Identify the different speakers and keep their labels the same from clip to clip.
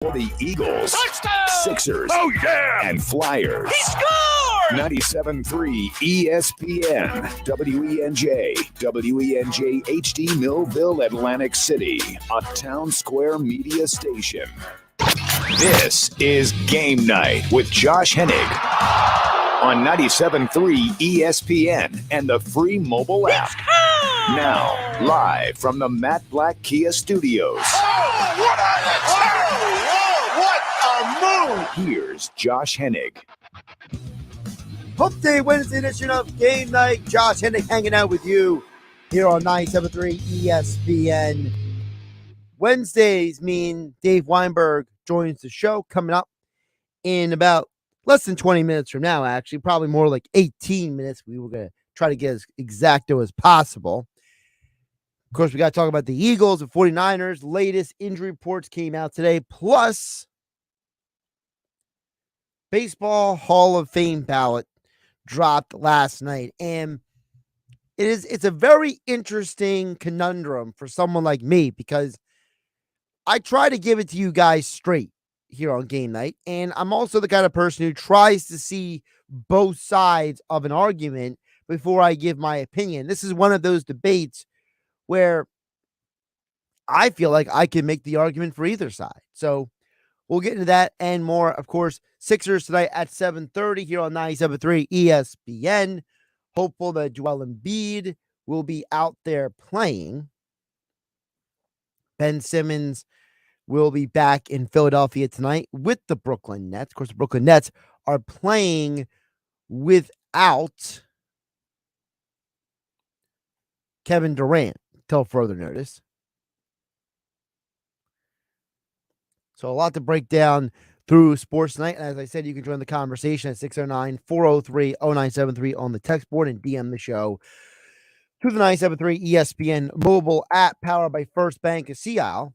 Speaker 1: For the Eagles,
Speaker 2: Touchdown!
Speaker 1: Sixers,
Speaker 2: Oh, yeah!
Speaker 1: and Flyers.
Speaker 2: He scored!
Speaker 1: 97.3 ESPN, WENJ, WENJ HD Millville, Atlantic City, a Town Square media station. This is Game Night with Josh Hennig on 97.3 ESPN and the free mobile app. Now, live from the Matt Black Kia Studios.
Speaker 2: Oh, what a move!
Speaker 1: Here's Josh Hennig.
Speaker 3: Hump Day Wednesday edition of Game Night. Josh Hennig hanging out with you here on 97.3 ESPN. Wednesdays mean Dave Weinberg joins the show coming up in about less than 20 minutes from now, actually. Probably more like 18 minutes. We were going to try to get as exacto as possible. Of course, we got to talk about the Eagles and 49ers. Latest injury reports came out today, plus Baseball Hall of Fame ballot dropped last night. And it's a very interesting conundrum for someone like me, because I try to give it to you guys straight here on Game Night. And I'm also the kind of person who tries to see both sides of an argument before I give my opinion. This is one of those debates where I feel like I can make the argument for either side. So we'll get into that and more. Of course, Sixers tonight at 7:30 here on 97.3 ESPN. Hopeful that Joel Embiid will be out there playing. Ben Simmons will be back in Philadelphia tonight with the Brooklyn Nets. Of course, the Brooklyn Nets are playing without Kevin Durant till further notice. So a lot to break down through Sports Night. And as I said, you can join the conversation at 609-403-0973 on the text board and DM the show through the 97.3 ESPN mobile app powered by First Bank of Sea Isle.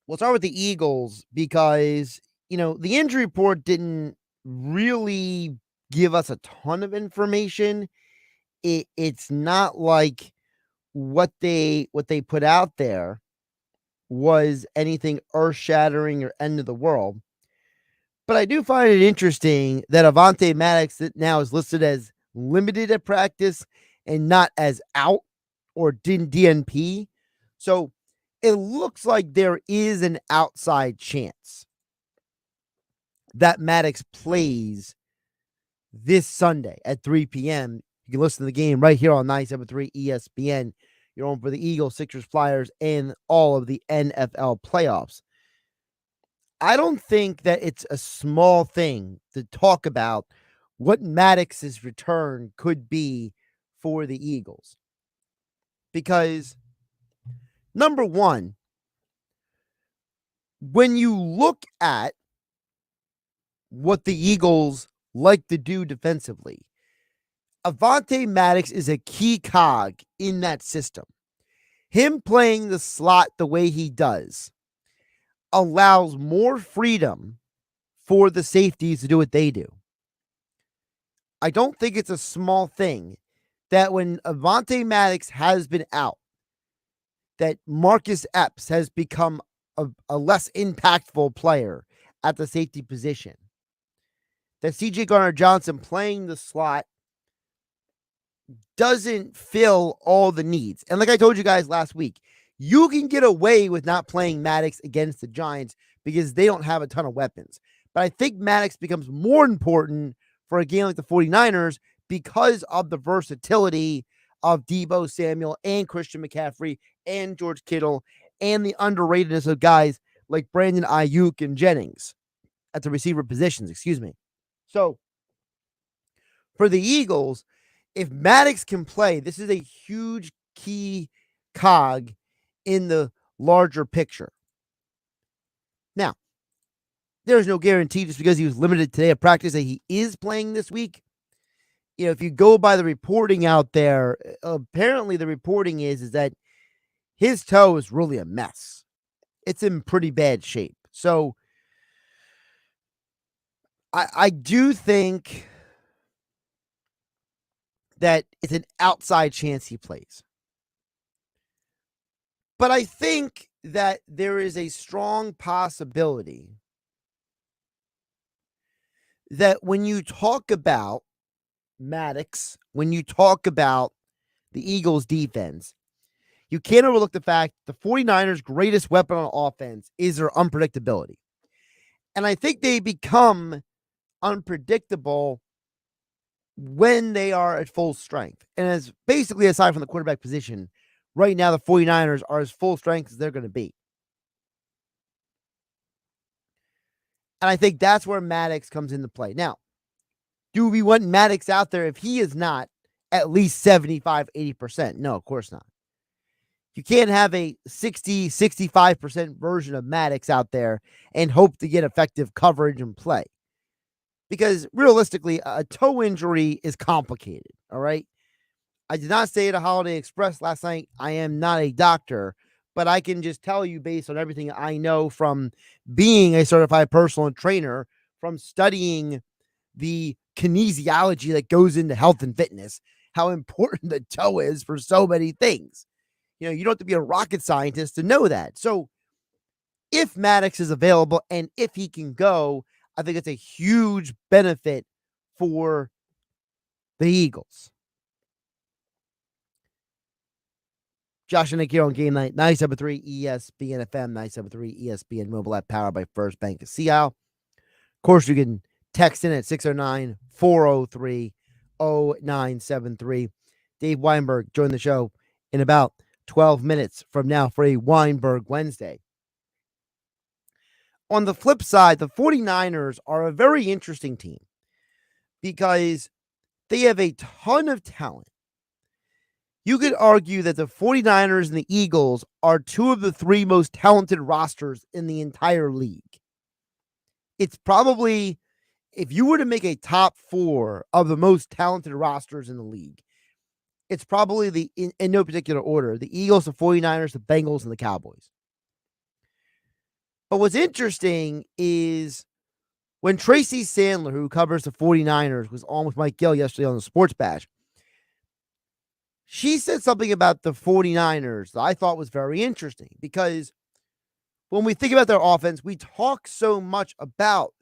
Speaker 3: We'll start with the Eagles because, the injury report didn't really give us a ton of information. It's not like what they put out there was anything earth-shattering or end of the world. But I do find it interesting that Avonte Maddox that now is listed as limited at practice and not as out or DNP. So it looks like there is an outside chance that Maddox plays this Sunday at 3 p.m. You can listen to the game right here on 97.3 ESPN. You're on for the Eagles, Sixers, Flyers, and all of the NFL playoffs. I don't think that it's a small thing to talk about what Maddox's return could be for the Eagles. Because, number one, when you look at what the Eagles like to do defensively, Avonte Maddox is a key cog in that system. Him playing the slot the way he does allows more freedom for the safeties to do what they do. I don't think it's a small thing that when Avonte Maddox has been out, that Marcus Epps has become a less impactful player at the safety position. That C.J. Gardner-Johnson playing the slot doesn't fill all the needs. And like I told you guys last week, you can get away with not playing Maddox against the Giants because they don't have a ton of weapons. But I think Maddox becomes more important for a game like the 49ers because of the versatility of Deebo Samuel and Christian McCaffrey and George Kittle and the underratedness of guys like Brandon Ayuk and Jennings at the receiver positions, So for the Eagles, if Maddox can play, this is a huge key cog in the larger picture. Now, there's no guarantee just because he was limited today at practice that he is playing this week. If you go by the reporting out there, apparently the reporting is that his toe is really a mess. It's in pretty bad shape. So I do think that it's an outside chance he plays. But I think that there is a strong possibility that when you talk about Maddox, when you talk about the Eagles defense, you can't overlook the fact the 49ers' greatest weapon on offense is their unpredictability. And I think they become unpredictable when they are at full strength. And as basically, aside from the quarterback position, right now the 49ers are as full strength as they're going to be. And I think that's where Maddox comes into play. Now, do we want Maddox out there if he is not at least 75, 80%? No, of course not. You can't have a 60, 65% version of Maddox out there and hope to get effective coverage and play. Because realistically, a toe injury is complicated, all right? I did not stay at a Holiday Express last night. I am not a doctor, but I can just tell you based on everything I know from being a certified personal trainer, from studying the kinesiology that goes into health and fitness, how important the toe is for so many things. You know, you don't have to be a rocket scientist to know that. So if Maddox is available and if he can go, I think it's a huge benefit for the Eagles. Josh and Nick here on Game Night, 97.3 ESPN FM, 97.3 ESPN mobile app powered by First Bank of Seattle. Of course, you can text in at 609-403-0973. Dave Weinberg joined the show in about 12 minutes from now for a Weinberg Wednesday. On the flip side, the 49ers are a very interesting team because they have a ton of talent. You could argue that the 49ers and the Eagles are two of the three most talented rosters in the entire league. It's probably, if you were to make a top four of the most talented rosters in the league, it's probably in no particular order, the Eagles, the 49ers, the Bengals, and the Cowboys. But what's interesting is when Tracy Sandler, who covers the 49ers, was on with Mike Gill yesterday on the Sports Bash, she said something about the 49ers that I thought was very interesting because when we think about their offense, we talk so much about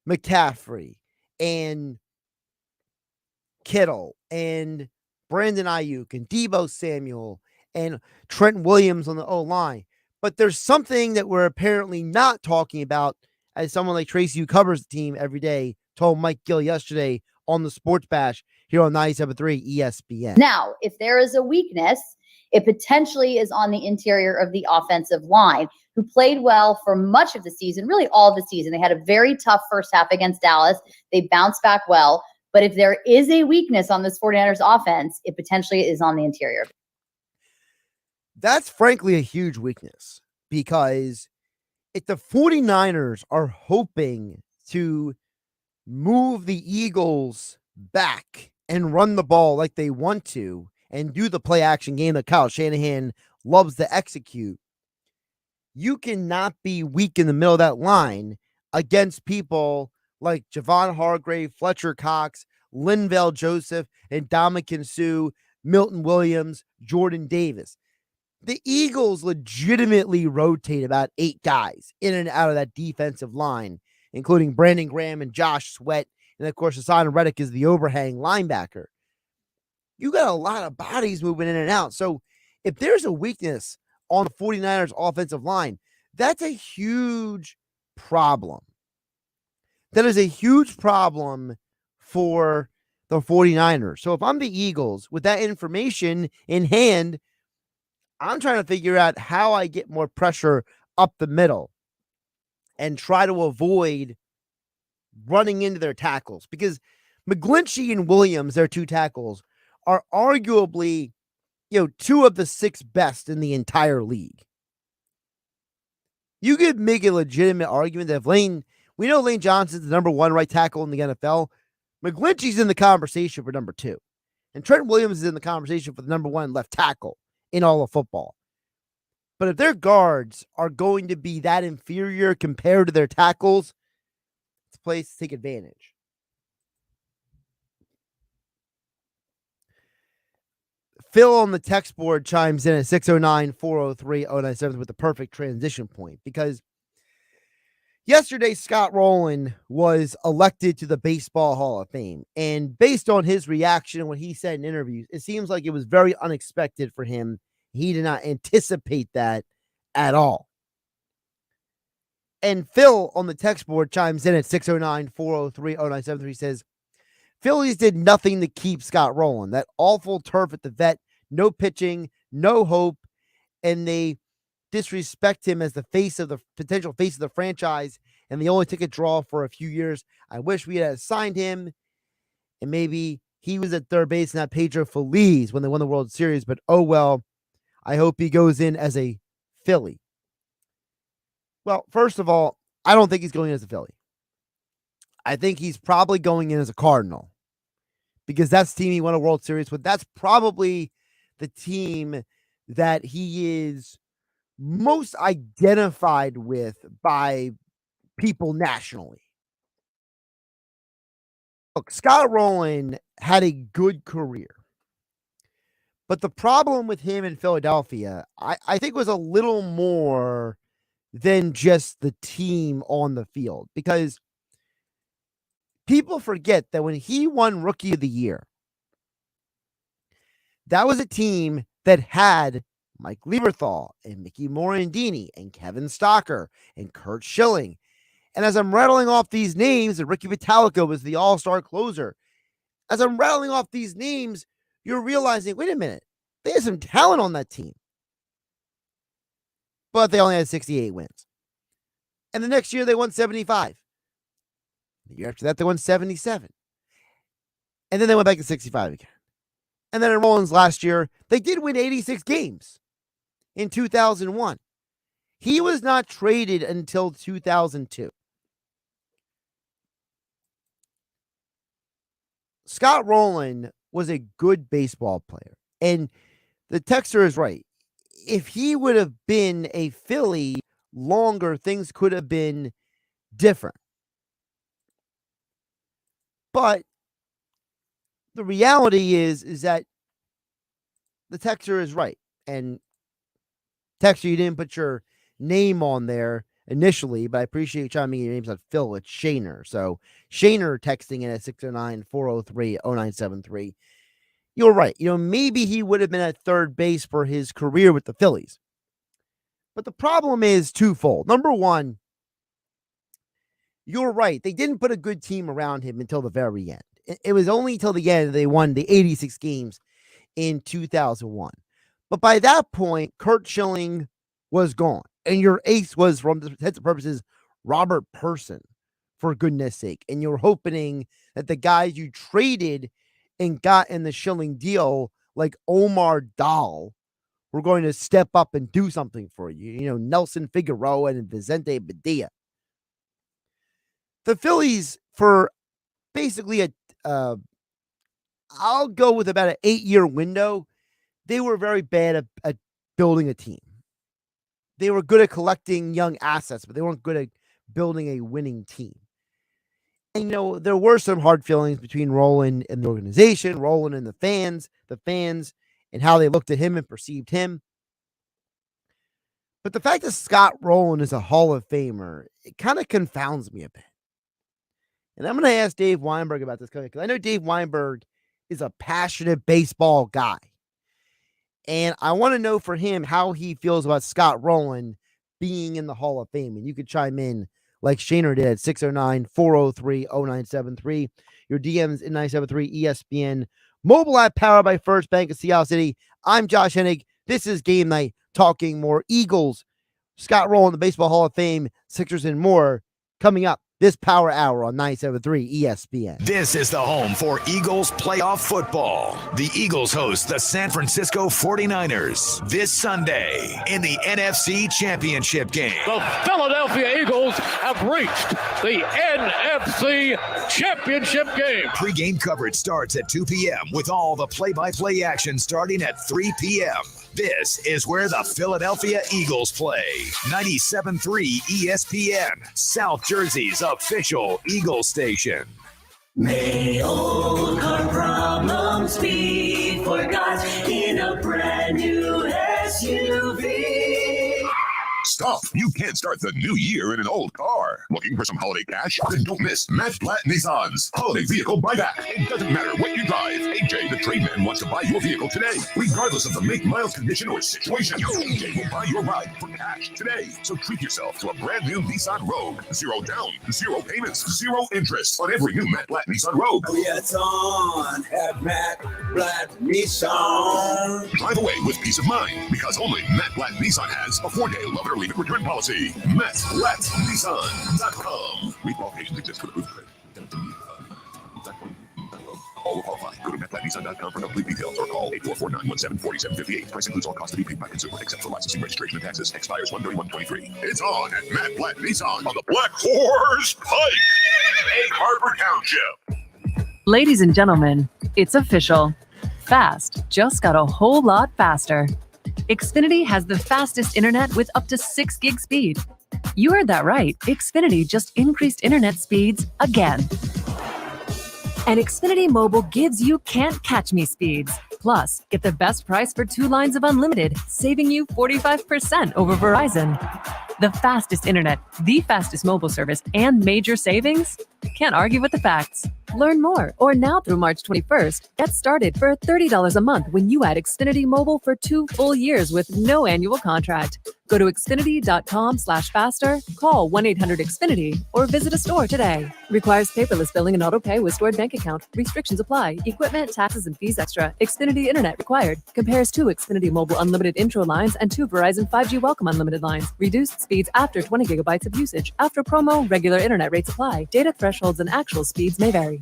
Speaker 3: McCaffrey and Kittle and Brandon Ayuk and Deebo Samuel and Trent Williams on the O-line. But there's something that we're apparently not talking about, as someone like Tracy, who covers the team every day, told Mike Gill yesterday on the Sports Bash here on 97.3 ESPN.
Speaker 4: Now, if there is a weakness, it potentially is on the interior of the offensive line, who played well for much of the season, really all of the season. They had a very tough first half against Dallas. They bounced back well. But if there is a weakness on this 49ers offense, it potentially is on the interior.
Speaker 3: That's frankly a huge weakness because if the 49ers are hoping to move the Eagles back and run the ball like they want to and do the play action game that Kyle Shanahan loves to execute, you cannot be weak in the middle of that line against people like Javon Hargrave, Fletcher Cox, Linval Joseph, and Ndamukong Suh, Milton Williams, Jordan Davis. The Eagles legitimately rotate about 8 guys in and out of that defensive line, including Brandon Graham and Josh Sweat. And of course, Hassan Reddick is the overhang linebacker. You got a lot of bodies moving in and out. So if there's a weakness on the 49ers offensive line, that's a huge problem. That is a huge problem for the 49ers. So if I'm the Eagles with that information in hand, I'm trying to figure out how I get more pressure up the middle and try to avoid running into their tackles, because McGlinchey and Williams, their 2 tackles, are arguably, 2 of the 6 best in the entire league. You could make a legitimate argument that if we know Lane Johnson's the number 1 right tackle in the NFL, McGlinchey's in the conversation for number 2. And Trent Williams is in the conversation for the number 1 left tackle in all of football. But if their guards are going to be that inferior compared to their tackles, it's a place to take advantage. Phil on the text board chimes in at 609-403-0970 with the perfect transition point, because yesterday Scott Rolen was elected to the Baseball Hall of Fame. And based on his reaction and what he said in interviews, it seems like it was very unexpected for him. He did not anticipate that at all. And Phil on the text board chimes in at 609-403-0973, says, Phillies did nothing to keep Scott Rolen. That awful turf at the vet, no pitching, no hope, and they disrespect him as the potential face of the franchise and the only ticket draw for a few years. I wish we had signed him, and maybe he was at third base, not Pedro Feliz when they won the World Series, but oh well, I hope he goes in as a Philly. Well, first of all, I don't think he's going in as a Philly. I think he's probably going in as a Cardinal, because that's the team he won a World Series with. That's probably the team that he is most identified with by people nationally. Look, Scott Rolen had a good career, but the problem with him in Philadelphia, I think, was a little more than just the team on the field, because people forget that when he won Rookie of the Year, that was a team that had Mike Lieberthal and Mickey Morandini and Kevin Stocker and Kurt Schilling. And as I'm rattling off these names, and Ricky Vitalico was the all-star closer, as I'm rattling off these names, you're realizing, wait a minute, they had some talent on that team. But they only had 68 wins. And the next year they won 75. The year after that, they won 77. And then they went back to 65 again. And then in Rollins last year, they did win 86 games in 2001. He was not traded until 2002. Scott Rolen was a good baseball player. And the texter is right. If he would have been a Philly longer, things could have been different. But the reality is that the texter is right. And texter, you didn't put your name on there initially, but I appreciate you chiming in. Your name's not Phil, it's Shaner. So Shaner texting in at 609-403-0973. You're right. Maybe he would have been at third base for his career with the Phillies. But the problem is twofold. Number one, you're right. They didn't put a good team around him until the very end. It was only until the end they won the 86 games in 2001. But by that point, Kurt Schilling was gone. And your ace was, from the heads of purposes, Robert Person, for goodness sake. And you're hoping that the guys you traded and got in the Schilling deal, like Omar Dahl, were going to step up and do something for you. Nelson Figueroa and Vicente Badia. The Phillies, for basically I'll go with about an 8-year window, they were very bad at building a team. They were good at collecting young assets, but they weren't good at building a winning team. And, there were some hard feelings between Rolen and the organization, Rolen and the fans and how they looked at him and perceived him. But the fact that Scott Rolen is a Hall of Famer, it kind of confounds me a bit. And I'm going to ask Dave Weinberg about this, because I know Dave Weinberg is a passionate baseball guy. And I want to know for him how he feels about Scott Rolen being in the Hall of Fame. And you could chime in like Shaner did at 609-403-0973. Your DMs in 973 ESPN. Mobile app powered by First Bank of Seattle City. I'm Josh Hennig. This is Game Night, talking more Eagles, Scott Rolen, the Baseball Hall of Fame, Sixers, and more coming up this Power Hour on 973 ESPN.
Speaker 1: This is the home for Eagles playoff football. The Eagles host the San Francisco 49ers this Sunday in the NFC Championship game.
Speaker 2: The Philadelphia Eagles have reached the NFC Championship game.
Speaker 1: Pre-game coverage starts at 2 p.m. with all the play-by-play action starting at 3 p.m. This is where the Philadelphia Eagles play. 97.3 ESPN, South Jersey's official Eagle station.
Speaker 5: May old car problems be forgot in a SUV.
Speaker 6: Stop! You can't start the new year in an old car. Looking for some holiday cash? Then don't miss Matt Blatt Nissan's Holiday Vehicle Buyback. It doesn't matter what you drive. AJ, the trademan, wants to buy your vehicle today, regardless of the make, miles, condition, or situation. AJ will buy your ride for cash today. So treat yourself to a brand new Nissan Rogue. 0 down, 0 payments, 0 interest on every new Matt Blatt Nissan Rogue.
Speaker 5: It's on at Matt Blatt Nissan.
Speaker 6: Drive away with peace of mind, because only Matt Blatt Nissan has a 4-day love it or leave it return policy. MattBlattNissan.com. Meet qualifications exist for the proof credit. All will qualify. Go to MattBlattNissan.com for complete details or call 844-917-4758. Price includes all costs to be paid by consumer except for licensing, registration, and taxes. Expires 1/31/23. It's on at Matt Blatt Nissan on the Black Horse Pike, Egg Harbor Township.
Speaker 7: Ladies and gentlemen, it's official. Fast just got a whole lot faster. Xfinity has the fastest internet with up to 6 gig speed. You heard that right. Xfinity just increased internet speeds again. And Xfinity Mobile gives you can't catch me speeds. Plus, get the best price for 2 lines of unlimited, saving you 45% over Verizon. The fastest internet, the fastest mobile service, and major savings? Can't argue with the facts. Learn more, or now through March 21st, get started for $30 a month when you add Xfinity Mobile for 2 full years with no annual contract. Go to Xfinity.com/faster, call 1-800-XFINITY, or visit a store today. Requires paperless billing and auto pay with stored bank account. Restrictions apply. Equipment, taxes, and fees extra. Xfinity Internet required. Compares 2 Xfinity Mobile Unlimited intro lines and 2 Verizon 5G Welcome Unlimited lines. Reduced speeds after 20 gigabytes of usage. After promo, regular internet rates apply. Data thresholds and actual speeds may vary.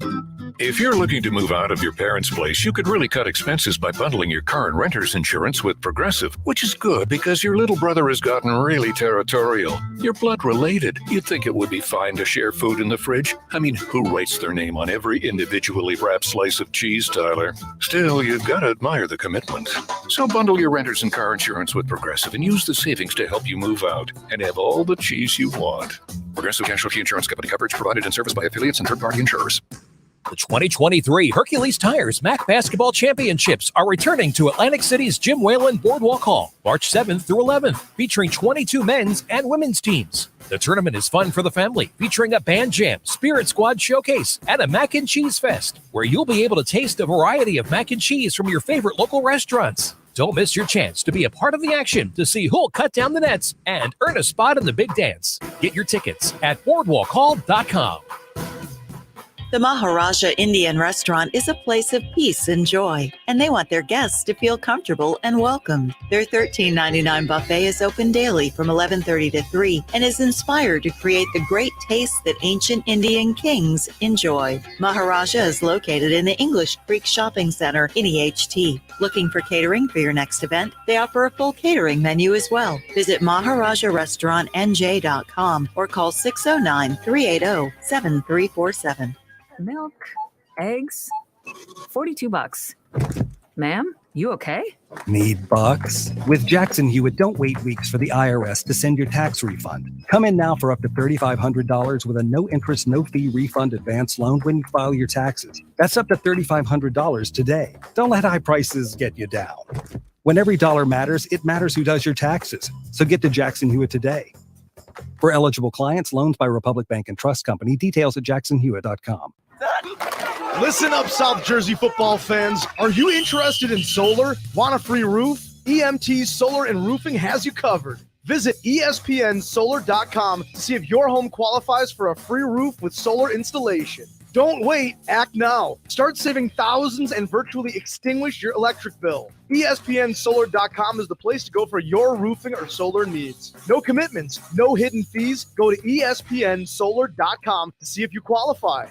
Speaker 8: If you're looking to move out of your parents' place, you could really cut expenses by bundling your car and renter's insurance with Progressive, which is good because your little brother has gotten really territorial. You're blood related. You'd think it would be fine to share food in the fridge. I mean, who writes their name on every individually wrapped slice of cheese, Tyler? Still, you've got to admire the commitment. So bundle your renter's and car insurance with Progressive and use the savings to help you move out and have all the cheese you want. Progressive Casualty Insurance Company. Coverage provided and serviced by affiliates and third-party insurers.
Speaker 9: The 2023 Hercules Tires MAC Basketball Championships are returning to Atlantic City's Jim Whalen Boardwalk Hall, March 7th through 11th, featuring 22 men's and women's teams. The tournament is fun for the family, featuring a band jam, Spirit Squad showcase, and a mac and cheese fest, where you'll be able to taste a variety of mac and cheese from your favorite local restaurants. Don't miss your chance to be a part of the action to see who'll cut down the nets and earn a spot in the big dance. Get your tickets at boardwalkhall.com.
Speaker 10: The Maharaja Indian Restaurant is a place of peace and joy, and they want their guests to feel comfortable and welcomed. Their $13.99 buffet is open daily from 11:30 to 3 and is inspired to create the great taste that ancient Indian kings enjoy. Maharaja is located in the English Creek Shopping Center in EHT. Looking for catering for your next event? They offer a full catering menu as well. Visit MaharajaRestaurantNJ.com or call 609-380-7347.
Speaker 7: Milk, eggs, $42. Ma'am, you okay?
Speaker 11: Need bucks? With Jackson Hewitt, don't wait weeks for the IRS to send your tax refund. Come in now for up to $3,500 with a no-interest, no-fee refund advance loan when you file your taxes. That's up to $3,500 today. Don't let high prices get you down. When every dollar matters, it matters who does your taxes. So get to Jackson Hewitt today. For eligible clients, loans by Republic Bank and Trust Company. Details at jacksonhewitt.com.
Speaker 12: Listen up, South Jersey football fans. Are you interested in solar? Want a free roof? EMT Solar and Roofing has you covered. Visit ESPNsolar.com to see if your home qualifies for a free roof with solar installation. Don't wait, act now. Start saving thousands and virtually extinguish your electric bill. ESPNsolar.com is the place to go for your roofing or solar needs. No commitments, no hidden fees. Go to ESPNsolar.com to see if you qualify.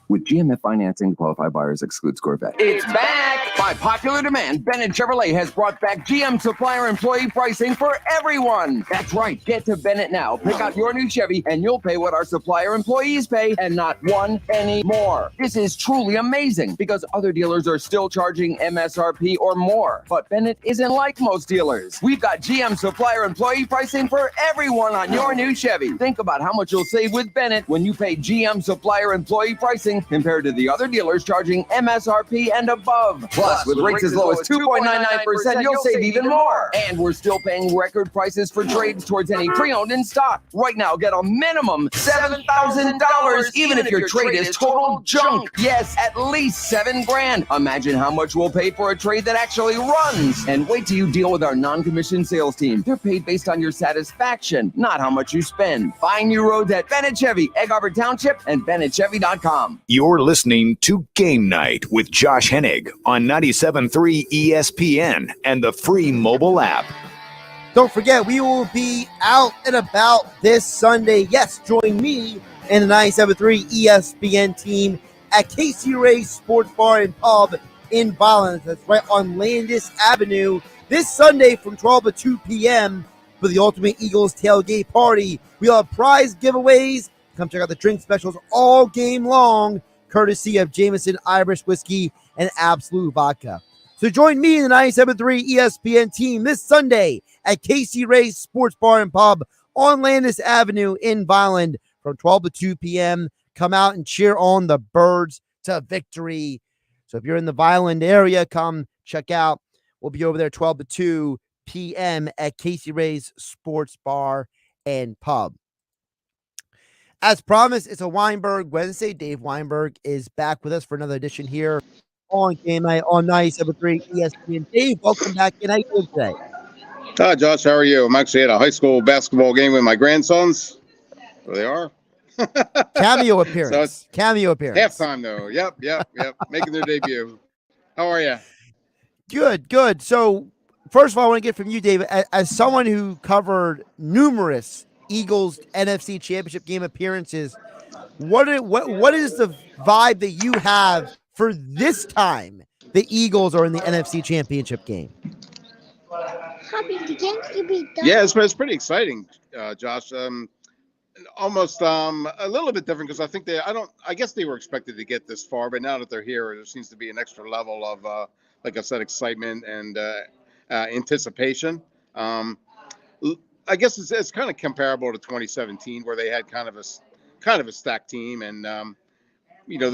Speaker 13: With GMF financing, qualified buyers excludes Corvette.
Speaker 14: It's back! By popular demand, Bennett Chevrolet has brought back GM supplier employee pricing for everyone. That's right. Get to Bennett now. Pick out your new Chevy, and you'll pay what our supplier employees pay, and not 1 penny more. This is truly amazing, because other dealers are still charging MSRP or more. But Bennett isn't like most dealers. We've got GM supplier employee pricing for everyone on your new Chevy. Think about how much you'll save with Bennett when you pay GM supplier employee pricing compared to the other dealers charging MSRP and above. Plus, Plus, with rates as low as 2.99%, you'll save even more. And we're still paying record prices for trades towards any pre-owned in stock. Right now, get a minimum $7,000, even if your trade is total junk. Yes, at least $7,000. Imagine how much we'll pay for a trade that actually runs. And wait till you deal with our non-commissioned sales team. They're paid based on your satisfaction, not how much you spend. Find new roads at Bennett Chevy, Egg Harbor Township, and BennettChevy.com.
Speaker 1: You're listening to Game Night with Josh Hennig on 97.3 ESPN and the free mobile app.
Speaker 3: Don't forget, we will be out and about this Sunday. Yes, join me and the 97.3 ESPN team at Casey Ray's Sports Bar and Pub in Violence. That's right on Landis Avenue this Sunday from 12 to 2 p.m. for the Ultimate Eagles Tailgate Party. We'll have prize giveaways. Come check out the drink specials all game long, courtesy of Jameson Irish Whiskey and Absolute Vodka. So join me in the 97.3 ESPN team this Sunday at Casey Ray's Sports Bar and Pub on Landis Avenue in Vineland from 12 to 2 p.m. Come out and cheer on the Birds to victory. So if you're in the Vineland area, come check out. We'll be over there 12 to 2 p.m. at Casey Ray's Sports Bar and Pub. As promised, it's a Weinberg Wednesday. Dave Weinberg is back with us for another edition here on Game Night on 97.3 ESPN. Dave, welcome back. How you doing today?
Speaker 15: Hi, Josh. How are you? I'm actually at a high school basketball game with my grandsons. There they are.
Speaker 3: Cameo appearance.
Speaker 15: So
Speaker 3: Cameo appearance.
Speaker 15: Halftime, though. Yep. Making their debut. How are you?
Speaker 3: Good. So, first of all, I want to get from you, David, as someone who covered numerous Eagles NFC Championship game appearances, what is the vibe that you have for this time the Eagles are in the NFC Championship game?
Speaker 15: Yeah, it's pretty exciting, Josh. Almost a little bit different because I think I guess they were expected to get this far, but now that they're here, there seems to be an extra level of, like I said, excitement and anticipation. I guess it's kind of comparable to 2017, where they had kind of a stacked team, and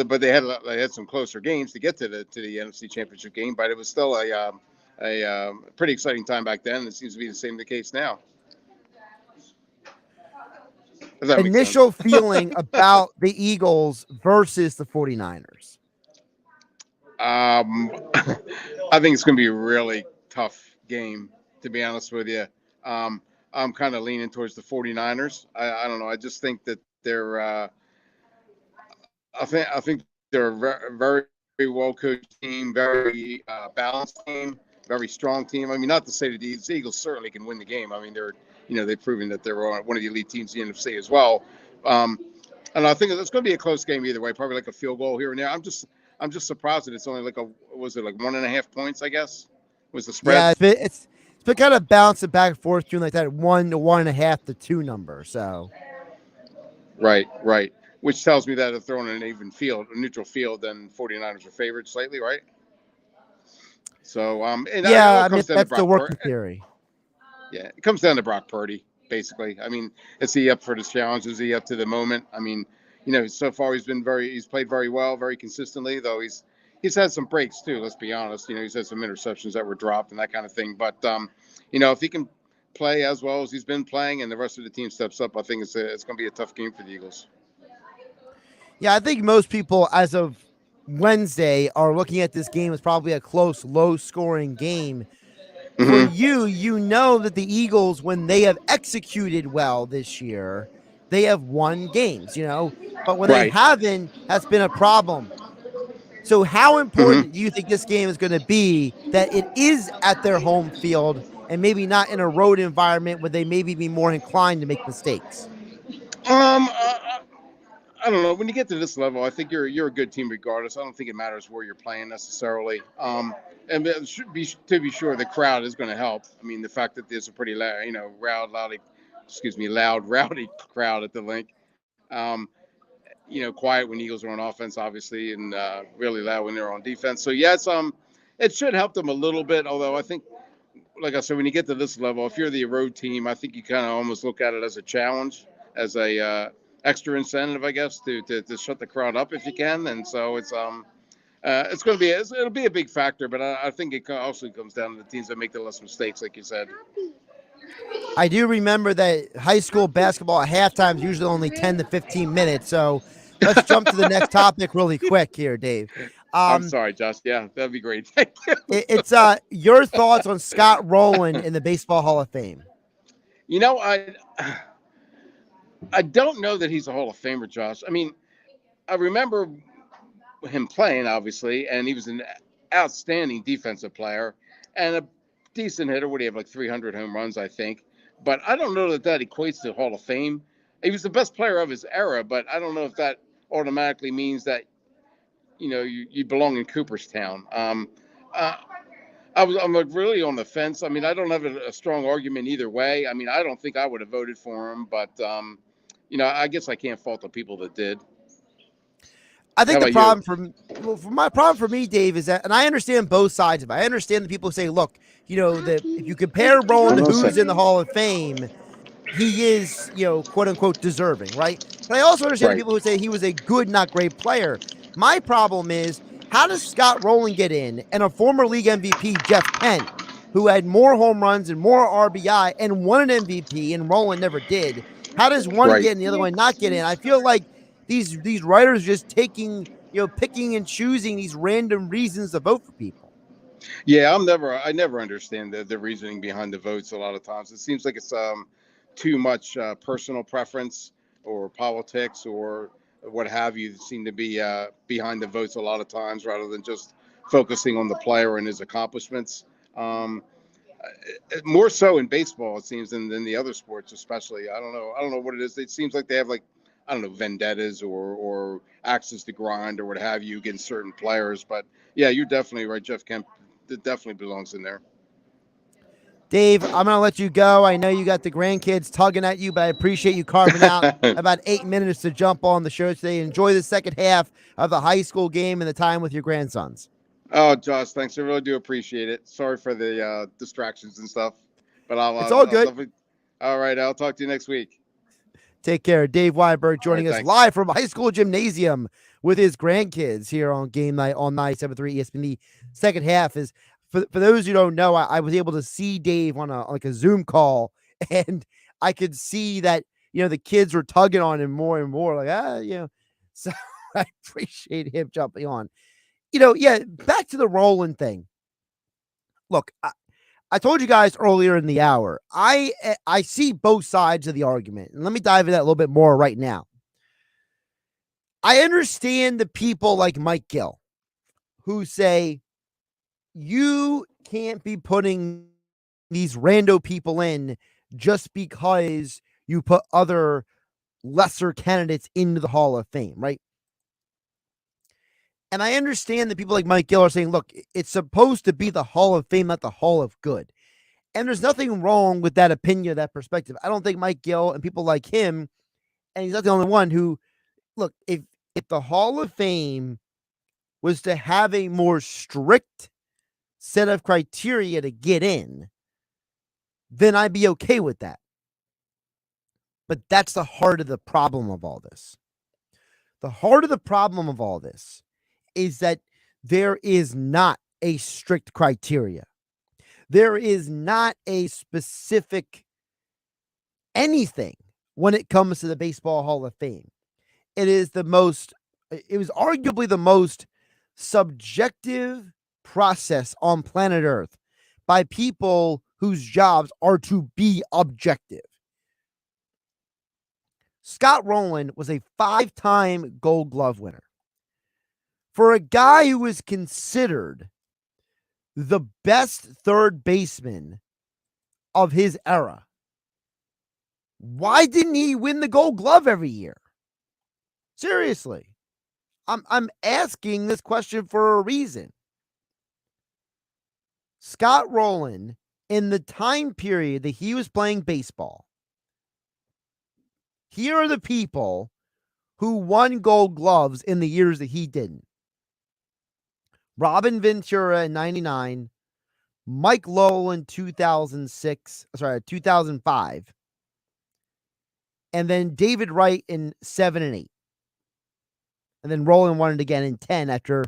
Speaker 15: but they had some closer games to get to the NFC Championship game. But it was still a pretty exciting time back then. And it seems to be the same case now.
Speaker 3: Initial feeling about the Eagles versus the 49ers.
Speaker 15: I think it's going to be a really tough game, to be honest with you. I'm kind of leaning towards the 49ers. I don't know. I just think that they're I think they're a very, very well coached team, very balanced team, very strong team. I mean, not to say that the Eagles certainly can win the game. I mean, they've proven that they're one of the elite teams in the NFC as well. And I think it's going to be a close game either way, probably like a field goal here and there. I'm just surprised that it's only like 1.5 points, I guess, was the spread.
Speaker 3: Yeah, it's been kind of bouncing back and forth doing like that 1 to 1.5 to 2 number. So
Speaker 15: right. Which tells me that if they're on an even field, a neutral field, then 49ers are favored slightly, right? So
Speaker 3: I mean, that's the working theory.
Speaker 15: Yeah, it comes down to Brock Purdy, basically. I mean, is he up for this challenge? Is he up to the moment? I mean, so far he's played very well, very consistently, though he's had some breaks too, let's be honest. He's had some interceptions that were dropped and that kind of thing. But if he can play as well as he's been playing and the rest of the team steps up, I think it's going to be a tough game for the Eagles.
Speaker 3: Yeah, I think most people as of Wednesday are looking at this game as probably a close, low-scoring game. For you know that the Eagles, when they have executed well this year, they have won games, but when they haven't, that's been a problem. So how important do you think this game is going to be that it is at their home field and maybe not in a road environment where they maybe be more inclined to make mistakes?
Speaker 15: I don't know. When you get to this level, I think you're a good team regardless. I don't think it matters where you're playing necessarily. And it should be, to be sure, the crowd is going to help. I mean, the fact that there's a pretty loud, rowdy crowd at the Link. Quiet when Eagles are on offense, obviously, and really loud when they're on defense. So yeah, it should help them a little bit. Although I think, like I said, when you get to this level, if you're the road team, I think you kind of almost look at it as a challenge, as a extra incentive, I guess, to shut the crowd up if you can. And so it's it's going to be it'll be a big factor, but I think it also comes down to the teams that make the less mistakes, like you said.
Speaker 3: I do remember that high school basketball at halftime is usually only 10 to 15 minutes. So let's jump to the next topic really quick here, Dave.
Speaker 15: I'm sorry, Josh. Yeah, that'd be great. Thank you.
Speaker 3: It's your thoughts on Scott Rolen in the Baseball Hall of Fame.
Speaker 15: You know, I don't know that he's a Hall of Famer, Josh. I mean, I remember him playing, obviously, and he was an outstanding defensive player and a decent hitter. What do you have, like 300 home runs, I think. But I don't know that equates to Hall of Fame. He was the best player of his era, but I don't know if that automatically means that, you belong in Cooperstown. I'm really on the fence. I mean, I don't have a strong argument either way. I mean, I don't think I would have voted for him, but I guess I can't fault the people that did.
Speaker 3: I think the problem my problem for me, Dave, is that, and I understand both sides of it. I understand the people who say, look, that if you compare Rolen to who's in the Hall of Fame, he is, quote unquote, deserving, right? But I also understand the people who say he was a good, not great player. My problem is, how does Scott Rolen get in and a former league MVP, Jeff Kent, who had more home runs and more RBI and won an MVP, and Rolen never did? How does one get in, the other one not get in? I feel like these writers just taking, picking and choosing these random reasons to vote for people.
Speaker 15: Yeah, I never understand the reasoning behind the votes. A lot of times it seems like it's too much personal preference or politics or what have you seem to be behind the votes a lot of times, rather than just focusing on the player and his accomplishments. More so in baseball, it seems, than the other sports, especially. I don't know what it is. It seems like they have, like, I don't know, vendettas or axes to grind or what have you against certain players. But yeah, you're definitely right. Jeff Kemp definitely belongs in there.
Speaker 3: Dave, I'm going to let you go. I know you got the grandkids tugging at you, but I appreciate you carving out about 8 minutes to jump on the show today. Enjoy the second half of the high school game and the time with your grandsons.
Speaker 15: Oh, Josh, thanks. I really do appreciate it. Sorry for the distractions and stuff, but
Speaker 3: it's all good.
Speaker 15: All right, I'll talk to you next week.
Speaker 3: Take care. Dave Weinberg joining us live from high school gymnasium with his grandkids here on Game Night on 97.3 ESPN. The second half is, for those who don't know, I was able to see Dave on a Zoom call, and I could see that, the kids were tugging on him more and more, like, so I appreciate him jumping on. Back to the Rolen thing. Look, I told you guys earlier in the hour, I see both sides of the argument, and let me dive into that a little bit more right now. I understand the people like Mike Gill who say you can't be putting these rando people in just because you put other lesser candidates into the Hall of Fame, right? And I understand that people like Mike Gill are saying, look, it's supposed to be the Hall of Fame, not the Hall of Good. And there's nothing wrong with that opinion, that perspective. I don't think Mike Gill and people like him, and he's not the only one who, look, if the Hall of Fame was to have a more strict set of criteria to get in, then I'd be okay with that. But that's the heart of the problem of all this. The heart of the problem of all this is that there is not a strict criteria. There is not a specific anything when it comes to the Baseball Hall of Fame. It was arguably the most subjective process on planet Earth by people whose jobs are to be objective. Scott Rolen was a 5-time Gold Glove winner. For a guy who was considered the best third baseman of his era, why didn't he win the Gold Glove every year? Seriously. I'm asking this question for a reason. Scott Rolen, in the time period that he was playing baseball, here are the people who won Gold Gloves in the years that he didn't. Robin Ventura in 99, Mike Lowell in 2005, and then David Wright in 7 and 8. And then Rolen won it again in 10 after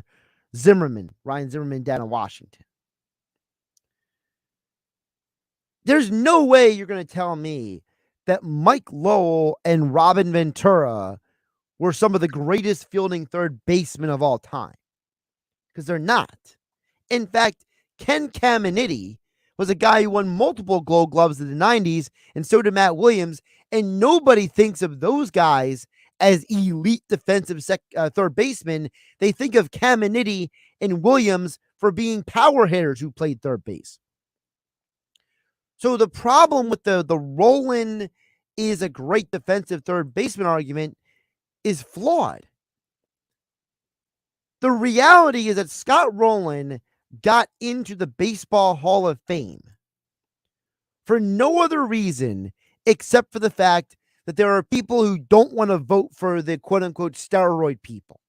Speaker 3: Ryan Zimmerman down in Washington. There's no way you're going to tell me that Mike Lowell and Robin Ventura were some of the greatest fielding third basemen of all time, because they're not. In fact, Ken Caminiti was a guy who won multiple Gold Gloves in the 90s, and so did Matt Williams, and nobody thinks of those guys as elite defensive third basemen. They think of Caminiti and Williams for being power hitters who played third base. So the problem with the Rolen is a great defensive third baseman argument is flawed. The reality is that Scott Rolen got into the Baseball Hall of Fame for no other reason except for the fact that there are people who don't want to vote for the quote-unquote steroid people.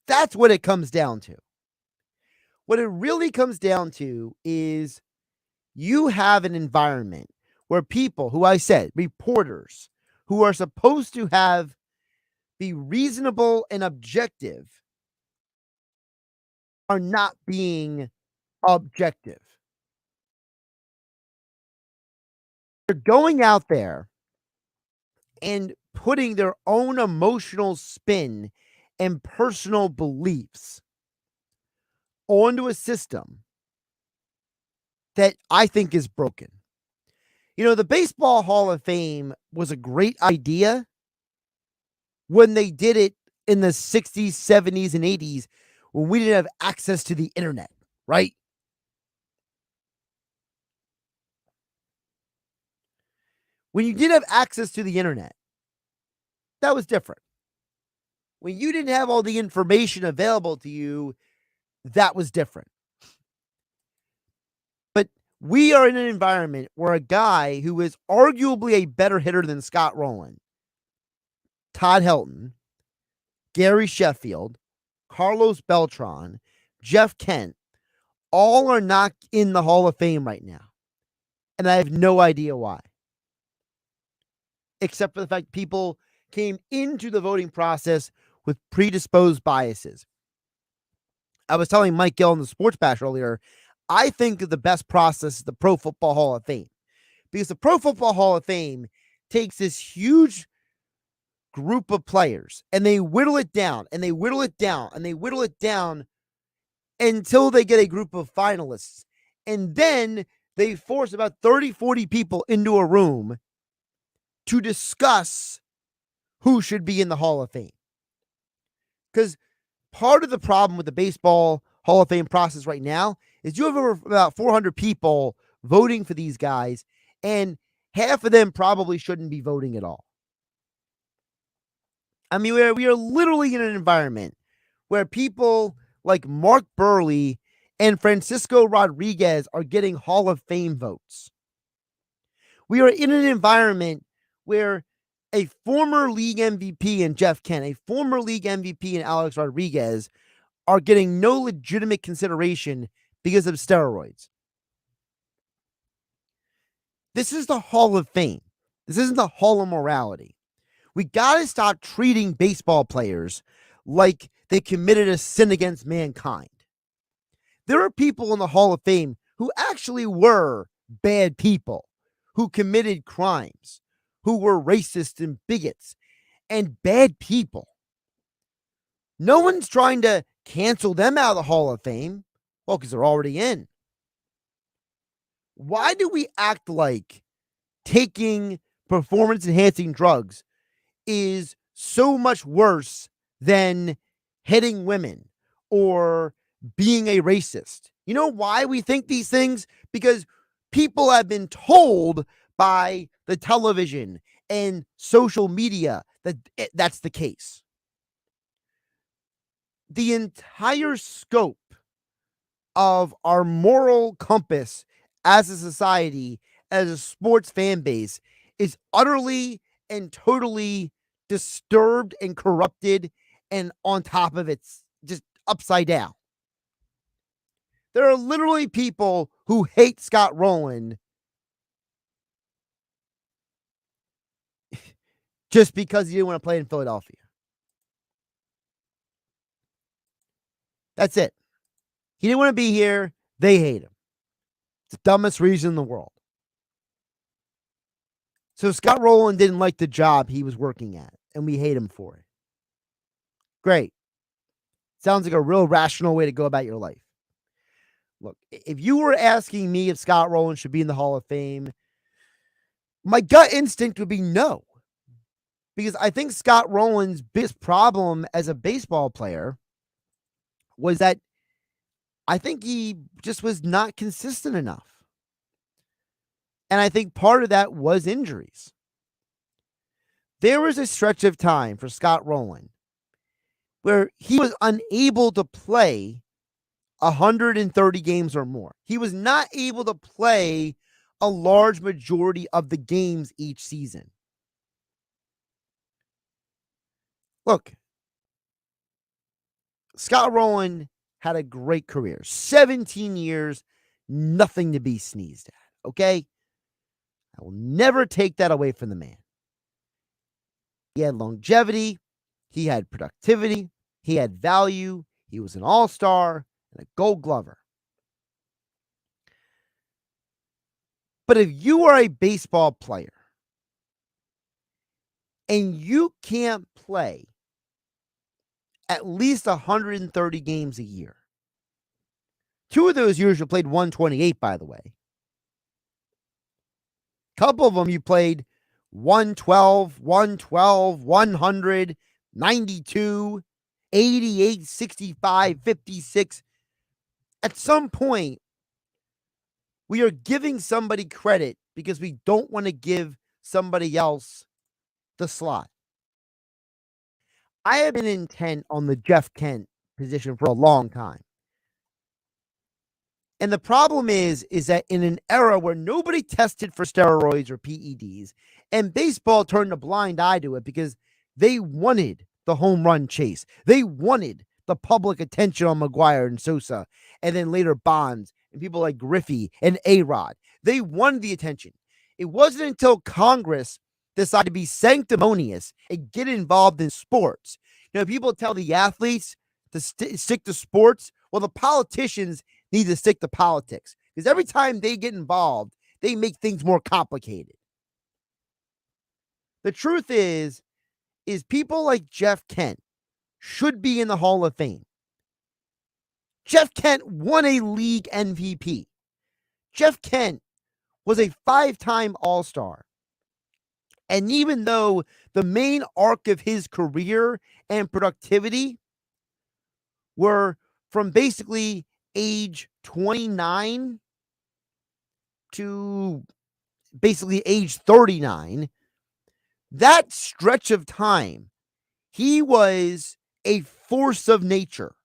Speaker 3: That's what it comes down to. What it really comes down to is you have an environment where people who I said, reporters, who are supposed to be reasonable and objective, are not being objective. They're going out there and putting their own emotional spin and personal beliefs onto a system that I think is broken. You know, the Baseball Hall of Fame was a great idea when they did it in the 60s, 70s, and 80s when we didn't have access to the internet, right? When you did have access to the internet, that was different. When you didn't have all the information available to you, that was different. But we are in an environment where a guy who is arguably a better hitter than Scott Rolen, Todd Helton, Gary Sheffield, Carlos Beltran, Jeff Kent, all are not in the Hall of Fame right now. And I have no idea why. Except for the fact people came into the voting process with predisposed biases. I was telling Mike Gill in the Sports Bash earlier, I think the best process is the Pro Football Hall of Fame. Because the Pro Football Hall of Fame takes this huge group of players and they whittle it down and they whittle it down and they whittle it down until they get a group of finalists. And then they force about 30, 40 people into a room to discuss who should be in the Hall of Fame. Because part of the problem with the Baseball Hall of Fame process right now is you have about 400 people voting for these guys, and half of them probably shouldn't be voting at all. I mean, we are literally in an environment where people like Mark Burley and Francisco Rodriguez are getting Hall of Fame votes. We are in an environment where a former league MVP in Jeff Kent, a former league MVP in Alex Rodriguez are getting no legitimate consideration because of steroids. This is the Hall of Fame. This isn't the Hall of Morality. We got to stop treating baseball players like they committed a sin against mankind. There are people in the Hall of Fame who actually were bad people, who committed crimes, who were racist and bigots and bad people. No one's trying to cancel them out of the Hall of Fame. Well, because they're already in. Why do we act like taking performance-enhancing drugs is so much worse than hitting women or being a racist? You know why we think these things? Because people have been told by the television and social media that that's the case. The entire scope of our moral compass as a society, as a sports fan base, is utterly and totally disturbed and corrupted, and on top of it's just upside down. There are literally people who hate Scott Rolen just because he didn't want to play in Philadelphia. That's it. He didn't want to be here. They hate him. It's the dumbest reason in the world. So Scott Rolen didn't like the job he was working at, and we hate him for it. Great. Sounds like a real rational way to go about your life. Look, if you were asking me if Scott Rolen should be in the Hall of Fame, my gut instinct would be no. Because I think Scott Rolen's biggest problem as a baseball player was that I think he just was not consistent enough. And I think part of that was injuries. There was a stretch of time for Scott Rolen where he was unable to play 130 games or more. He was not able to play a large majority of the games each season. Look, Scott Rolen had a great career. 17 years, nothing to be sneezed at, okay? I will never take that away from the man. He had longevity. He had productivity. He had value. He was an all-star and a gold glover. But if you are a baseball player and you can't play at least 130 games a year, 2 of those years you played 128, by the way. A couple of them you played 112, 100, 92, 88, 65, 56. At some point, we are giving somebody credit because we don't want to give somebody else the slot. I have been intent on the Jeff Kent position for a long time. And the problem is that in an era where nobody tested for steroids or PEDs, and baseball turned a blind eye to it because they wanted the home run chase. They wanted the public attention on McGuire and Sosa, and then later Bonds and people like Griffey and A-Rod. They wanted the attention. It wasn't until Congress decided to be sanctimonious and get involved in sports. You know, people tell the athletes to stick to sports. Well, the politicians need to stick to politics because every time they get involved, they make things more complicated. The truth is people like Jeff Kent should be in the Hall of Fame. Jeff Kent won a league MVP. Jeff Kent was a 5-time All-Star. And even though the main arc of his career and productivity were from basically age 29 to basically age 39, that stretch of time, he was a force of nature.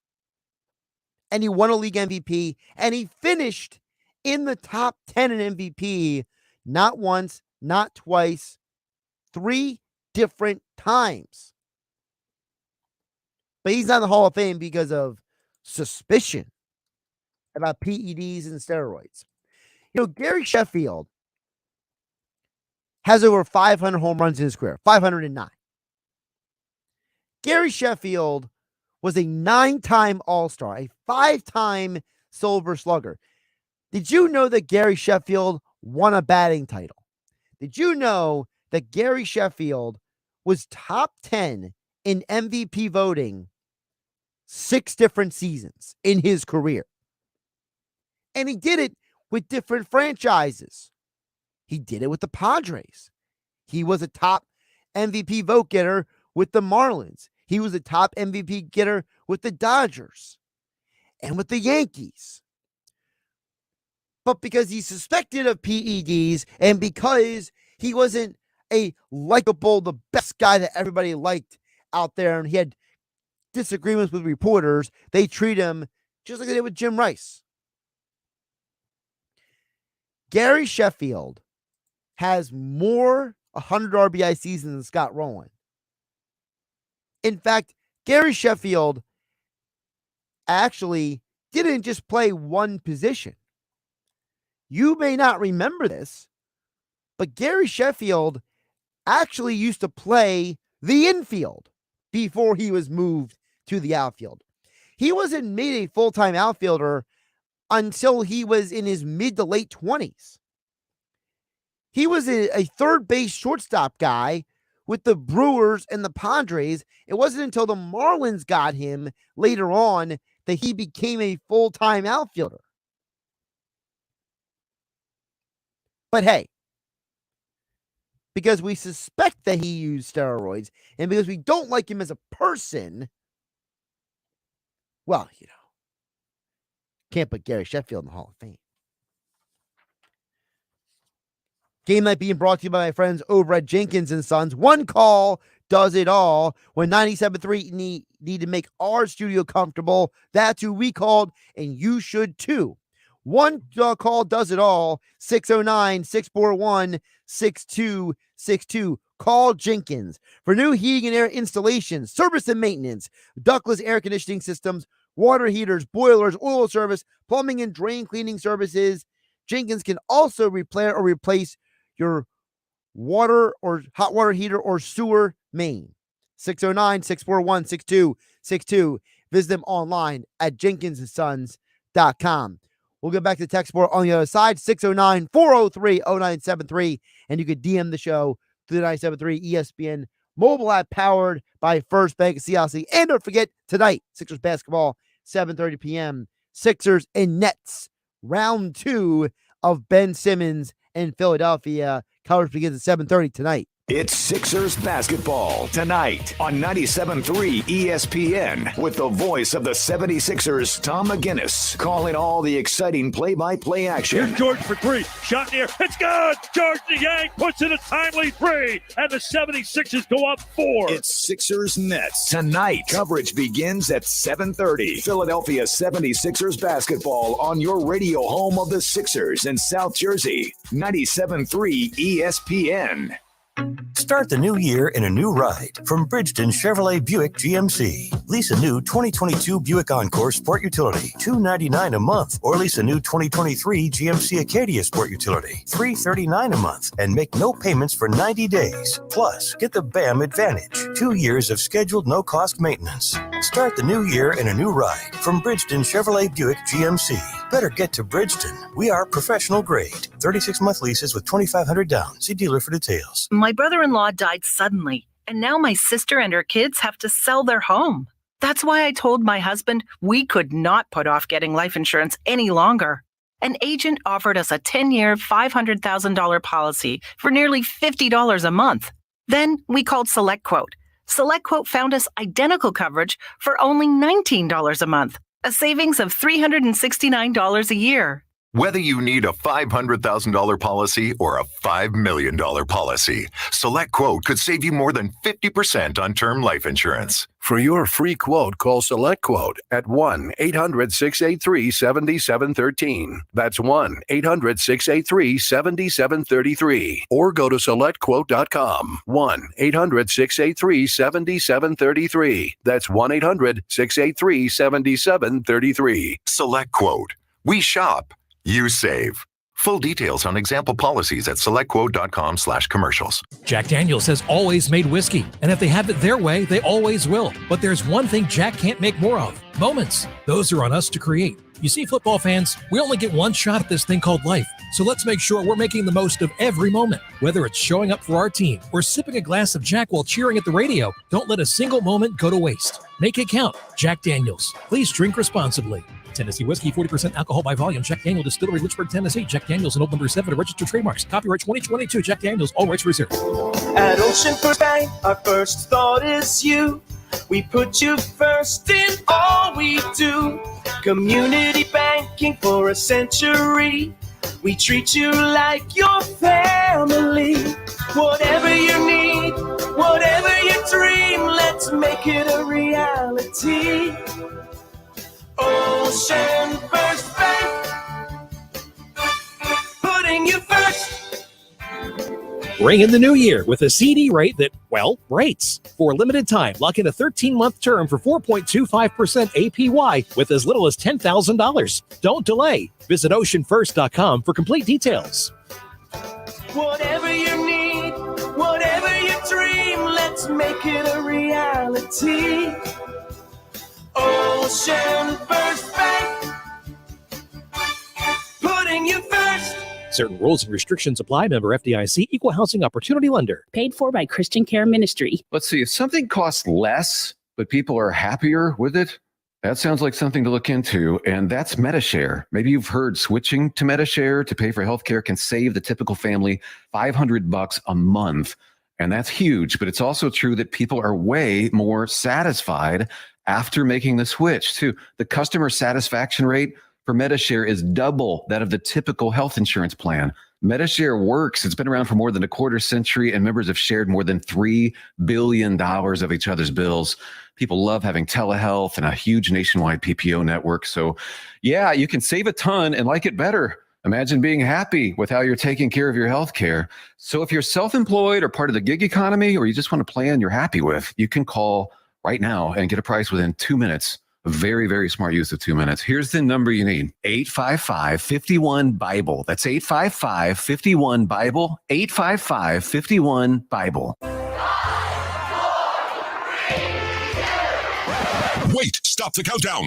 Speaker 3: And he won a league MVP, and he finished in the top 10 in MVP not once, not twice, 3 different times. But he's not in the Hall of Fame because of suspicion about PEDs and steroids. You know, Gary Sheffield has over 500 home runs in his career, 509. Gary Sheffield was a 9-time All-Star, a 5-time Silver Slugger. Did you know that Gary Sheffield won a batting title? Did you know that Gary Sheffield was top 10 in MVP voting 6 different seasons in his career? And he did it with different franchises. He did it with the Padres. He was a top MVP vote getter with the Marlins. He was a top MVP getter with the Dodgers and with the Yankees. But because he's suspected of PEDs and because he wasn't a likable, the best guy that everybody liked out there, and he had disagreements with reporters, they treat him just like they did with Jim Rice. Gary Sheffield has more 100 RBI seasons than Scott Rolen. In fact, Gary Sheffield actually didn't just play one position. You may not remember this, but Gary Sheffield actually used to play the infield before he was moved to the outfield. He wasn't made a full-time outfielder until he was in his mid to late 20s. He was a third base shortstop guy with the Brewers and the Padres. It wasn't until the Marlins got him later on that he became a full-time outfielder. But hey, because we suspect that he used steroids and because we don't like him as a person, well, can't put Gary Sheffield in the Hall of Fame. Game Night being brought to you by my friends over at Jenkins & Sons. One call does it all. When 97.3 need to make our studio comfortable, that's who we called, and you should too. One call does it all. 609-641-6262. Call Jenkins for new heating and air installation, service and maintenance, ductless air conditioning systems, water heaters, boilers, oil service, plumbing and drain cleaning services. Jenkins can also repair or replace your water or hot water heater or sewer main. 609-641-6262. Visit them online at jenkinsandsons.com. We'll get back to text board on the other side, 609-403-0973, and you can DM the show through the 973 ESPN mobile app powered by First Bank of CLC. And don't forget, tonight, Sixers basketball, 7:30 p.m., Sixers and Nets, round 2 of Ben Simmons in Philadelphia. Coverage begins at 7:30 tonight.
Speaker 1: It's Sixers basketball tonight on 97.3 ESPN with the voice of the 76ers, Tom McGinnis, calling all the exciting play-by-play action.
Speaker 16: Here's George for three. Shot near. It's good. George the Yank puts in a timely three, and the 76ers go up 4.
Speaker 1: It's Sixers Nets tonight. Coverage begins at 7:30. Philadelphia 76ers basketball on your radio home of the Sixers in South Jersey. 97.3 ESPN.
Speaker 17: Start the new year in a new ride from Bridgeton Chevrolet Buick GMC. Lease a new 2022 Buick Encore Sport Utility, $299 a month, or lease a new 2023 GMC Acadia Sport Utility, $339 a month, and make no payments for 90 days. Plus, get the BAM Advantage, 2 years of scheduled no-cost maintenance. Start the new year in a new ride from Bridgeton Chevrolet Buick GMC. Better get to Bridgeton. We are professional grade. 36-month leases with $2,500 down. See dealer for details.
Speaker 18: My brother-in-law died suddenly, and now my sister and her kids have to sell their home. That's why I told my husband we could not put off getting life insurance any longer. An agent offered us a 10-year, $500,000 policy for nearly $50 a month. Then we called SelectQuote. SelectQuote found us identical coverage for only $19 a month, a savings of $369 a year.
Speaker 19: Whether you need a $500,000 policy or a $5 million policy, SelectQuote could save you more than 50% on term life insurance.
Speaker 8: For your free quote, call SelectQuote at 1-800-683-7713. That's 1-800-683-7733. Or go to SelectQuote.com. 1-800-683-7733. That's 1-800-683-7733.
Speaker 19: SelectQuote. We shop. You save. Full details on example policies at selectquote.com/commercials.
Speaker 9: Jack Daniels has always made whiskey, and if they have it their way, they always will. But there's one thing Jack can't make more of: moments. Those are on us to create. You see, football fans, we only get one shot at this thing called life. So let's make sure we're making the most of every moment. Whether it's showing up for our team or sipping a glass of Jack while cheering at the radio, don't let a single moment go to waste. Make it count. Jack Daniels. Please drink responsibly. Tennessee whiskey, 40% alcohol by volume. Jack Daniel Distillery, Lynchburg, Tennessee. Jack Daniels and Old Number 7 to register trademarks. Copyright 2022. Jack Daniels, all rights reserved.
Speaker 20: At Ocean First Bank, our first thought is you. We put you first in all we do. Community banking for a century. We treat you like your family. Whatever you need, whatever you dream, let's make it a reality. Ocean First Bank, putting you first.
Speaker 9: Ring in the new year with a CD rate that, well, rates. For a limited time, lock in a 13-month term for 4.25% APY with as little as $10,000. Don't delay. Visit oceanfirst.com for complete details.
Speaker 20: Whatever you need, whatever you dream, let's make it a reality. Oh. promotion. First Bank, putting you first.
Speaker 9: Certain rules and restrictions apply. Member FDIC, Equal Housing Opportunity Lender.
Speaker 21: Paid for by Christian Care Ministry.
Speaker 22: Let's see, if something costs less, but people are happier with it, that sounds like something to look into, and that's MediShare. Maybe you've heard switching to MediShare to pay for healthcare can save the typical family $500 a month, and that's huge. But it's also true that people are way more satisfied after making the switch, too. The customer satisfaction rate for MediShare is double that of the typical health insurance plan. MediShare works. It's been around for more than a quarter century, and members have shared more than $3 billion of each other's bills. People love having telehealth and a huge nationwide PPO network. So, yeah, you can save a ton and like it better. Imagine being happy with how you're taking care of your health care. So if you're self-employed or part of the gig economy, or you just want a plan you're happy with, you can call right now and get a price within 2 minutes. A very, very smart use of 2 minutes. Here's the number you need. 855-51-BIBLE. That's 855-51-BIBLE. 855-51-BIBLE.
Speaker 6: Wait, stop the countdown.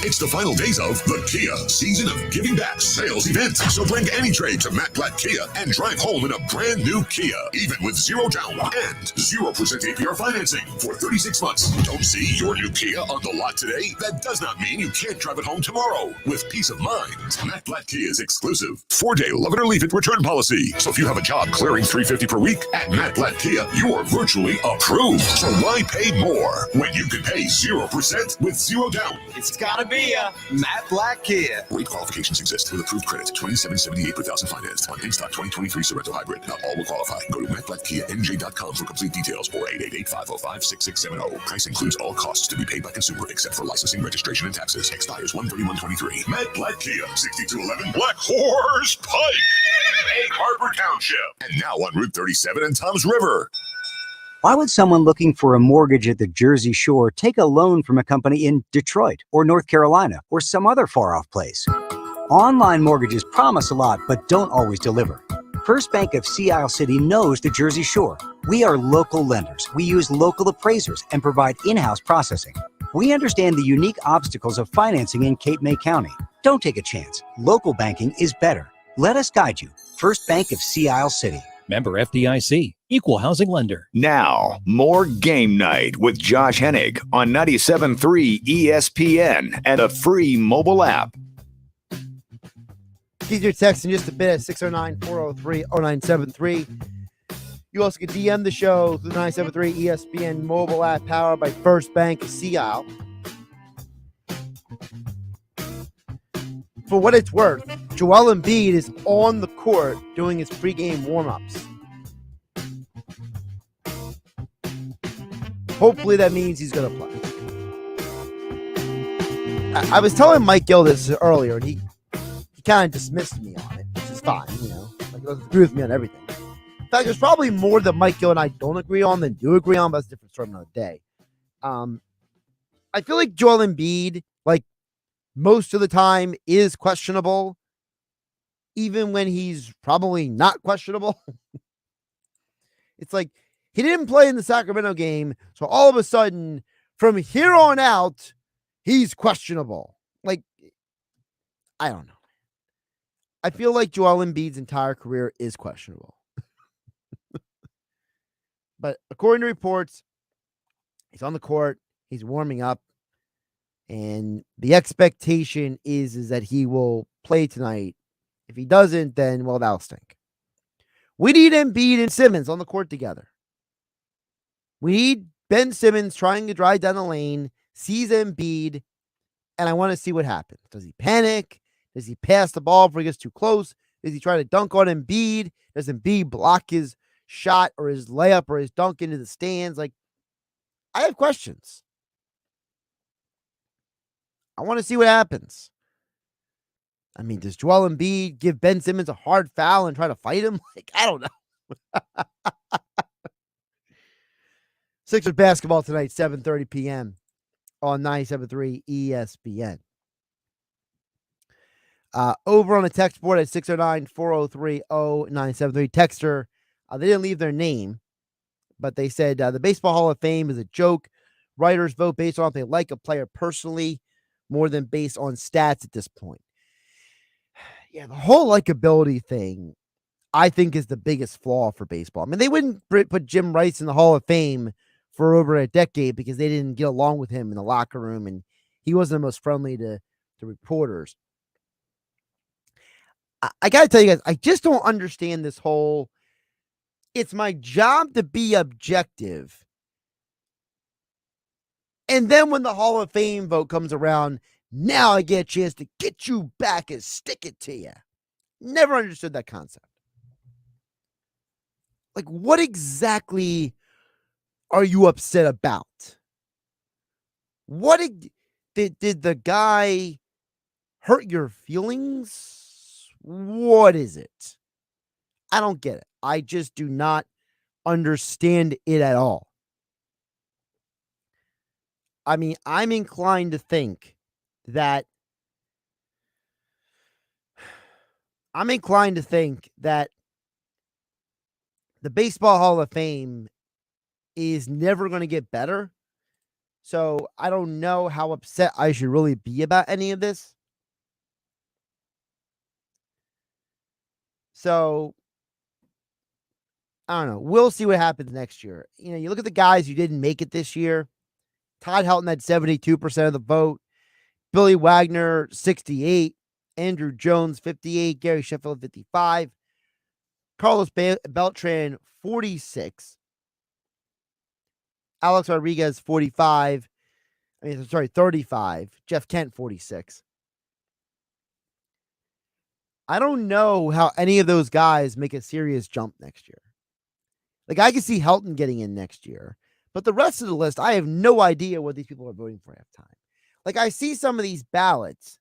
Speaker 6: It's the final days of the Kia Season of Giving Back sales event. So bring any trade to Matt Blatt Kia and drive home in a brand new Kia, even with 0 down and 0% APR financing for 36 months. Don't see your new Kia on the lot today? That does not mean you can't drive it home tomorrow. With peace of mind, Matt Blatt Kia's exclusive 4-day love it or leave it return policy. So if you have a job clearing $350 per week at Matt Blatt Kia, you are virtually approved. So why pay more when you can pay 0% with 0 down?
Speaker 5: It's gotta be a Matt Blatt Kia.
Speaker 6: Rate qualifications exist with approved credit. $2,778 per thousand financed on in-stock 2023 Sorento Hybrid. Not all will qualify. Go to mattblattkianj.com for complete details or 888-505-6670. Price includes all costs to be paid by consumer except for licensing, registration, and taxes. Expires 1/31/23. Matt Blatt Kia, 6211 Black Horse Pike, Egg Harbor Township, and now on Route 37 and Tom's River.
Speaker 23: Why would someone looking for a mortgage at the Jersey Shore take a loan from a company in Detroit or North Carolina or some other far-off place? Online mortgages promise a lot, but don't always deliver. First Bank of Sea Isle City knows the Jersey Shore. We are local lenders. We use local appraisers and provide in-house processing. We understand the unique obstacles of financing in Cape May County. Don't take a chance. Local banking is better. Let us guide you. First Bank of Sea Isle City.
Speaker 9: Member FDIC, Equal Housing Lender.
Speaker 1: Now, more Game Night with Josh Hennig on 97.3 ESPN and a free mobile app.
Speaker 3: Keep your text in just a bit at 609-403-0973. You also can DM the show through the 97.3 ESPN mobile app powered by First Bank of Sea Isle. For what it's worth, Joel Embiid is on the court doing his pregame warm-ups. Hopefully that means he's going to play. I was telling Mike Gill this earlier, and he kind of dismissed me on it, which is fine, you know. Like, he doesn't agree with me on everything. In fact, there's probably more that Mike Gill and I don't agree on than do agree on, but that's a different story another day. I feel like Joel Embiid, like, most of the time is questionable, even when he's probably not questionable. It's like he didn't play in the Sacramento game, so all of a sudden, from here on out, he's questionable. Like, I don't know. I feel like Joel Embiid's entire career is questionable. But according to reports, he's on the court, he's warming up. And the expectation is that he will play tonight. If he doesn't, then, well, that'll stink. We need Embiid and Simmons on the court together. We need Ben Simmons trying to drive down the lane, sees Embiid, and I want to see what happens. Does he panic? Does he pass the ball before he gets too close? Does he try to dunk on Embiid? Does Embiid block his shot or his layup or his dunk into the stands? Like, I have questions. I want to see what happens. I mean, does Joel Embiid give Ben Simmons a hard foul and try to fight him? Like, I don't know. Sixers basketball tonight, 7:30 p.m. on 97.3 ESPN. Over on the text board at 609-403-0973. Texter, they didn't leave their name, but they said the Baseball Hall of Fame is a joke. Writers vote based on if they like a player personally. more than based on stats at this point. Yeah, the whole likability thing, I think, is the biggest flaw for baseball. I mean, they wouldn't put Jim Rice in the Hall of Fame for over a decade because they didn't get along with him in the locker room, and he wasn't the most friendly to reporters. I got to tell you guys, I just don't understand this whole, it's my job to be objective. And then when the Hall of Fame vote comes around, now I get a chance to get you back and stick it to you. Never understood that concept. Like, what exactly are you upset about? What did the guy hurt your feelings? What is it? I don't get it. I just do not understand it at all. I mean, I'm inclined to think that the Baseball Hall of Fame is never going to get better. So I don't know how upset I should really be about any of this. So I don't know. We'll see what happens next year. You know, you look at the guys who didn't make it this year. Todd Helton had 72% of the vote. Billy Wagner, 68. Andrew Jones, 58. Gary Sheffield, 55. Carlos Beltran, 46. Alex Rodriguez, 35. 35. Jeff Kent, 46. I don't know how any of those guys make a serious jump next year. Like, I can see Helton getting in next year, but the rest of the list, I have no idea what these people are voting for half time. Like, I see some of these ballots,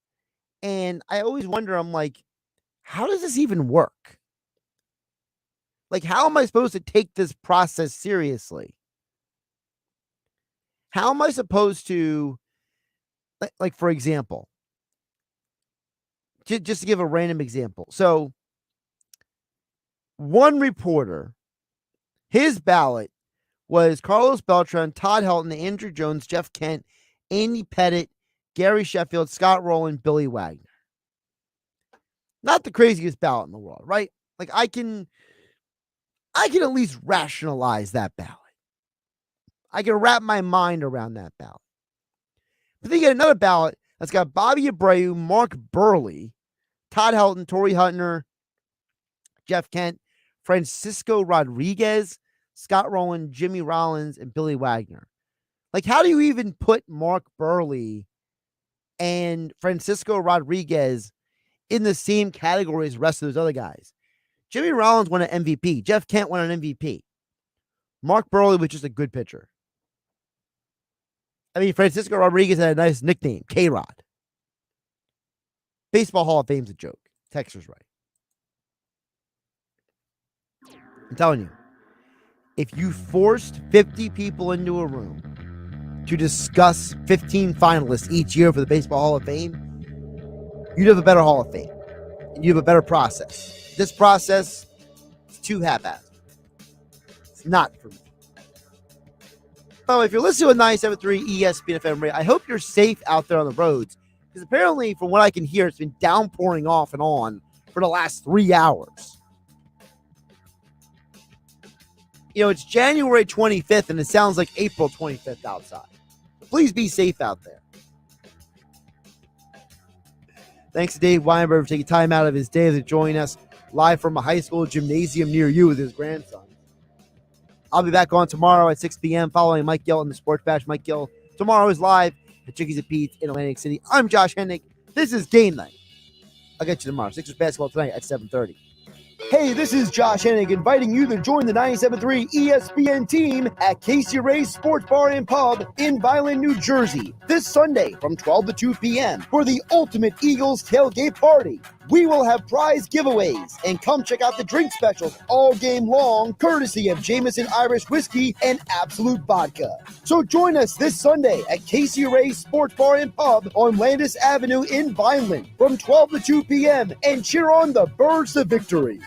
Speaker 3: and I always wonder, I'm like, how does this even work? Like, how am I supposed to take this process seriously? How am I supposed to, like for example, just to give a random example. So, one reporter, his ballot was Carlos Beltran, Todd Helton, Andrew Jones, Jeff Kent, Andy Pettit, Gary Sheffield, Scott Rolen, Billy Wagner. Not the craziest ballot in the world, right? Like, I can at least rationalize that ballot. I can wrap my mind around that ballot. But then you get another ballot that's got Bobby Abreu, Mark Burley, Todd Helton, Torrey Hunter, Jeff Kent, Francisco Rodriguez, Scott Rolen, Jimmy Rollins, and Billy Wagner. Like, how do you even put Mark Burley and Francisco Rodriguez in the same category as the rest of those other guys? Jimmy Rollins won an MVP. Jeff Kent won an MVP. Mark Burley was just a good pitcher. I mean, Francisco Rodriguez had a nice nickname, K-Rod. Baseball Hall of Fame's a joke. Texter's right. I'm telling you, if you forced 50 people into a room to discuss 15 finalists each year for the Baseball Hall of Fame, you'd have a better Hall of Fame. And you have a better process. This process is too haphazard. It's not for me. By the way, if you're listening to 97.3 ESPN FM radio, I hope you're safe out there on the roads. Because apparently, from what I can hear, it's been downpouring off and on for the last 3 hours. You know, it's January 25th, and it sounds like April 25th outside. So please be safe out there. Thanks to Dave Weinberg for taking time out of his day to join us live from a high school gymnasium near you with his grandson. I'll be back on tomorrow at 6 p.m. following Mike Gill in the Sports Bash. Mike Gill tomorrow is live at Chickies and Pete's in Atlantic City. I'm Josh Hennig. This is Game Night. I'll get you tomorrow. Sixers basketball tonight at 7:30. Hey, this is Josh Hennig inviting you to join the 97.3 ESPN team at Casey Ray's Sports Bar and Pub in Vineland, New Jersey, this Sunday from 12 to 2 p.m. for the Ultimate Eagles Tailgate Party. We will have prize giveaways, and come check out the drink specials all game long, courtesy of Jameson Irish Whiskey and Absolute Vodka. So join us this Sunday at Casey Ray's Sports Bar and Pub on Landis Avenue in Vineland from 12 to 2 p.m. and cheer on the Birds to victory.